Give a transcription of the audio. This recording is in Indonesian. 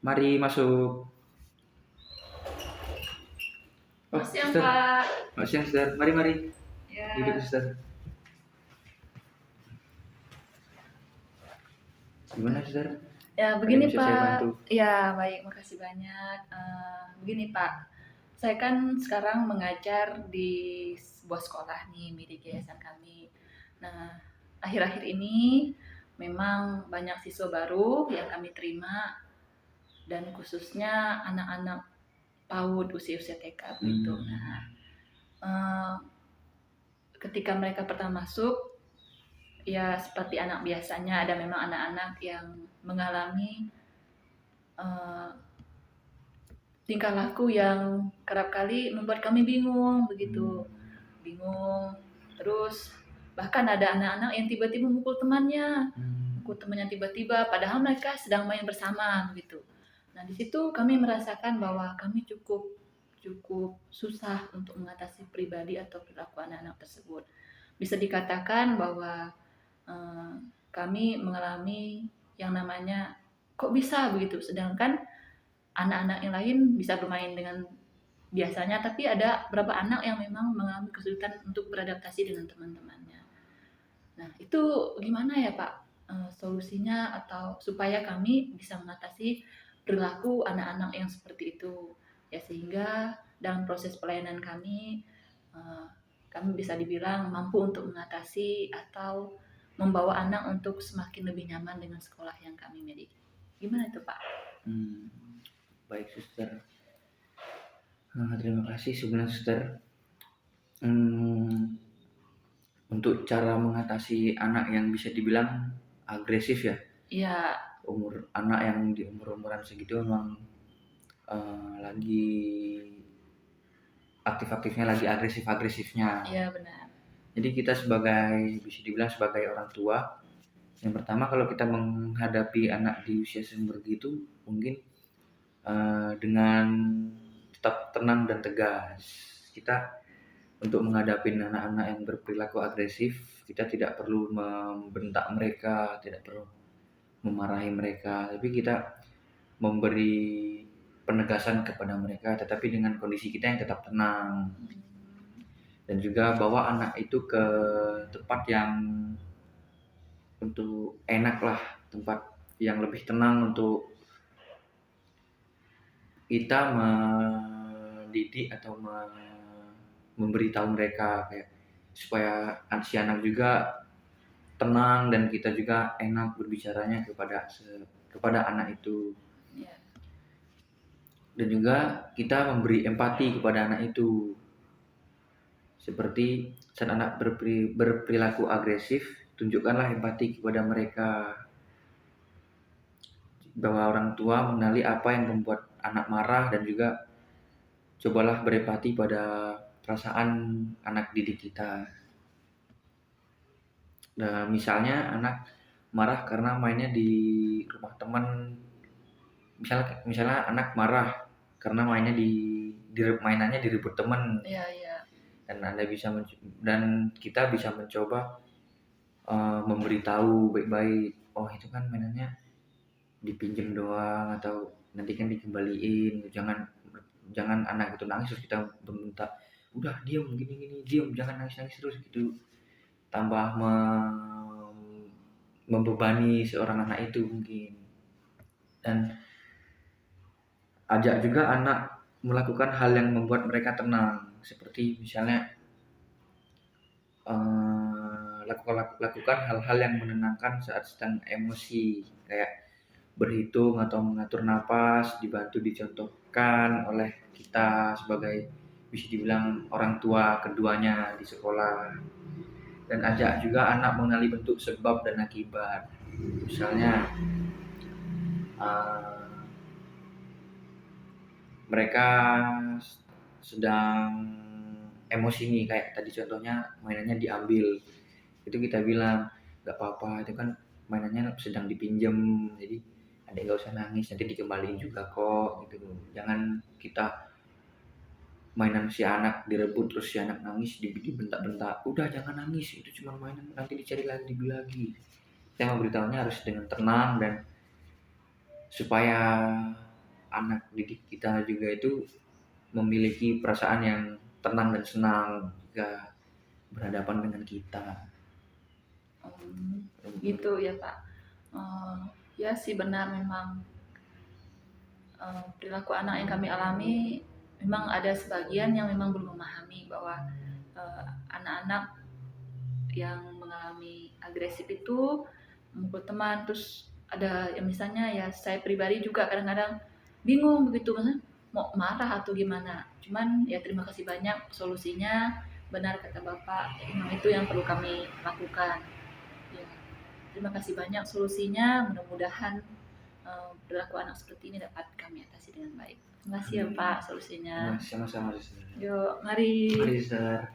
Mari masuk. Oh, Selamat siang, suster. Pak. Selamat siang, suster. Mari. Duduk, Ya, suster. Gimana, suster? ya Ada yang begini, bisa saya Pak. bantu? Ya, baik, makasih banyak. Begini, Pak. Saya kan sekarang mengajar di sebuah sekolah nih milik yayasan kami. Nah, akhir-akhir ini memang banyak siswa baru yang kami terima dan khususnya anak-anak PAUD usia-usia TK begitu. Nah, eh, ketika mereka pertama masuk, ya seperti anak biasanya ada memang anak-anak yang mengalami uh, tingkah laku yang kerap kali membuat kami bingung begitu, bingung. Terus bahkan ada anak-anak yang tiba-tiba mukul temannya tiba-tiba, padahal mereka sedang main bersama begitu. Nah di situ kami merasakan bahwa kami cukup cukup susah untuk mengatasi pribadi atau perilaku anak-anak tersebut. Bisa dikatakan bahwa eh, kami mengalami yang namanya kok bisa begitu, sedangkan anak-anak yang lain bisa bermain dengan biasanya, tapi ada beberapa anak yang memang mengalami kesulitan untuk beradaptasi dengan teman-temannya. Nah, itu gimana ya Pak solusinya atau supaya kami bisa mengatasi perilaku anak-anak yang seperti itu ya, sehingga dalam proses pelayanan kami eh, kami bisa dibilang mampu untuk mengatasi atau membawa anak untuk semakin lebih nyaman dengan sekolah yang kami miliki. Gimana itu Pak? Baik, suster. Terima kasih sebenarnya, suster. Hmm, untuk cara mengatasi anak yang bisa dibilang agresif ya. Iya. Anak yang di umur-umuran segitu memang lagi aktif-aktifnya, lagi agresif-agresifnya. Iya benar. Jadi kita bisa dibilang sebagai orang tua, yang pertama kalau kita menghadapi anak di usia seperti itu, mungkin dengan tetap tenang dan tegas. Kita untuk menghadapi anak-anak yang berperilaku agresif, kita tidak perlu membentak mereka, tidak perlu memarahi mereka, tapi kita memberi penegasan kepada mereka, tetapi dengan kondisi kita yang tetap tenang. Dan juga bawa anak itu ke tempat yang untuk enak lah, tempat yang lebih tenang untuk kita mendidik atau memberitahu mereka, kayak supaya si anak juga tenang dan kita juga enak berbicaranya kepada anak itu. Dan juga kita memberi empati kepada anak itu, seperti saat anak berperilaku agresif, tunjukkanlah empati kepada mereka, bahwa orang tua mengenali apa yang membuat anak marah, dan juga cobalah berempati pada perasaan anak didik kita. Nah, misalnya anak marah karena mainnya di rumah teman, misalnya anak marah karena mainannya direbut teman. Iya. Dan kita bisa mencoba memberitahu baik-baik, oh itu kan mainannya dipinjam doang, atau nanti kan dikembaliin. Jangan anak itu nangis terus kita bentak, udah diam gini, diam, jangan nangis terus gitu, tambah membebani seorang anak itu mungkin. Dan ajak juga anak melakukan hal yang membuat mereka tenang, seperti misalnya lakukan hal-hal yang menenangkan saat sedang emosi, kayak berhitung atau mengatur napas, dibantu dicontohkan oleh kita sebagai bisa dibilang orang tua keduanya di sekolah. Dan ajak juga anak mengenali bentuk sebab dan akibat. Misalnya mereka sedang emosi nih, kayak tadi contohnya mainannya diambil, itu kita bilang nggak apa-apa, itu kan mainannya sedang dipinjam, jadi adek nggak usah nangis, nanti dikembaliin juga kok gitu. Jangan kita mainan si anak direbut terus si anak nangis dibentak-bentak, udah jangan nangis, itu cuma mainan, nanti dicari lagi dibeli lagi. Saya mau beritahunya harus dengan tenang, dan supaya anak didik kita juga itu memiliki perasaan yang tenang dan senang jika berhadapan dengan kita. Gitu ya Pak. Ya sih benar memang perilaku anak yang kami alami memang ada sebagian yang memang belum memahami bahwa anak-anak yang mengalami agresif itu memukul teman. Terus ada yang misalnya ya saya pribadi juga kadang-kadang bingung begitu mau marah atau gimana. Cuman ya terima kasih banyak solusinya, benar kata Bapak, memang itu yang perlu kami lakukan. Ya, terima kasih banyak solusinya, mudah-mudahan perilaku anak seperti ini dapat kami atasi dengan baik. Terima kasih ya Pak solusinya. Sama-sama Sister. Yuk, mari. Mari Sister.